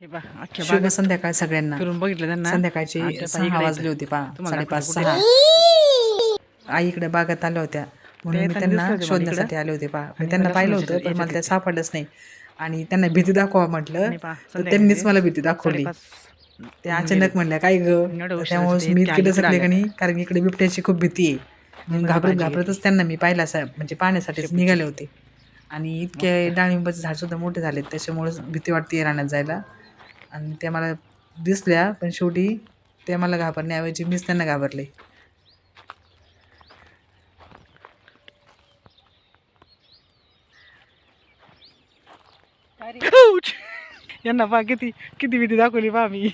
हे पहा अख्ख्या शुभ बागेत संध्याकाळ सगळ्यांना. फिरून बघितलं त्यांना. संध्याकाळचे आता 6 वाजले होते पहा, तुम्हाला 5:30 दाखवते 6. आई इकडे बागेत आल्या होत्या म्हणून मी येताना त्यांना दिसले होते मला शोधण्यासाठी इकडं. आले होते पहा. मी आणि त्यांना मला पाहिलं लसूणाच्या होतं पण मला याच्यात त्या होते. सापडलंच नाही आणि त्यांना भीती दाखवा म्हटलं आणि पहा तर त्यांनीच मला भीती दाखवली. 5:30 ते होऊन गेले. अचानक म्हणल्या काय ग, एवढं तर उशिराचं त्यामुळेच ते मी इतक्या इतके इकडे दचकले आल्या. का नाही, कारण इकडे बिबट्याची खूप भीती आहे. म्हणून बघा घाबरत भाजी घाबरतच घेतली त्यांना मी पाहिला म्हणजे पाहण्यासाठीच शेपूची. निघाले होते. आणि इतके मस्त. डाळिंबाचे झाड सुद्धा मोठे झालेत त्याच्यामुळे भीती वाटते रानात जायला. आणि त्या मला दिसल्या पण शेवटी ते मला घाबरण्याऐवजी मीच त्यांना घाबरले. यांना पहा किती किती भीती दाखवली पहा मी.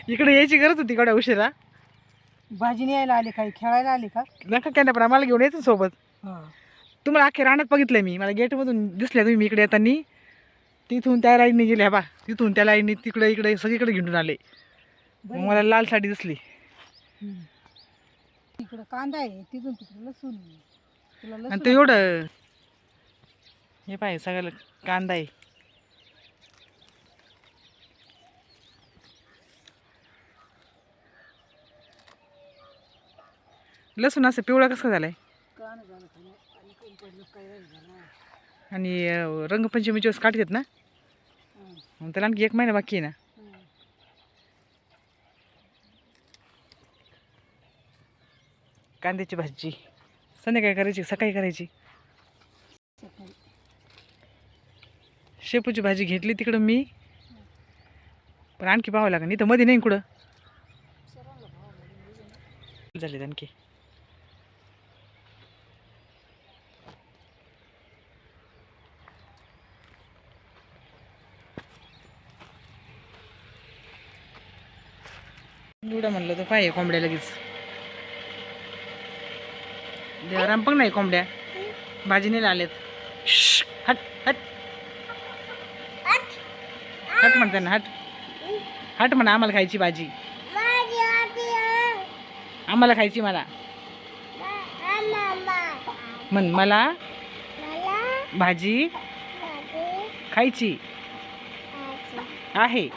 इकडे यायची गरज होती एवढ्या उशिरा. भाजी न्यायला आली काही खेळायला आली का? नका काय पण आम्हाला घेऊन यायचं सोबत. तुम्हाला अख्खे रानात बघितलंय मी. मला गेटमधून दिसल्या तुम्ही इकडे येताना. तिथून त्या लाईनने गेल्या बा, तिथून त्या लाईनने तिकडे इकडे सगळीकडे घेऊन आले. मग मला लाल साडी दिसली. तिकडं कांदा आहे, तिथून तिकडे लसूण आहे. तुला आणि लसूण ते एवढं हे पाहिजे सगळं कांदा आहे. लसूण असं पिवळा कसं झालाय. कांदा झालं खाली आणि कोण पडलं काय झालं. आणि रंगपंचमीचे दिवस काढतात ना, मग त्याला आणखी 1 महिना बाकी आहे ना. कांद्याची भाजी संध्याकाळी करायची सकाळी करायची. शेपूची भाजी घेतली तिकडं मी, पण आणखी पाहावं लागेल. इथं मध्ये नाही कुठं झाले आणखी. एवढं म्हणलं तर पाहिजे कोंबड्या लगेच. देवराम पण नाही कोंबड्या भाजी नाही आलेत. हट हट हट म्हणते ना, हट हट म्हणा. आम्हाला खायची भाजी, आम्हाला खायची. मला म्हण, मला भाजी खायची आहे.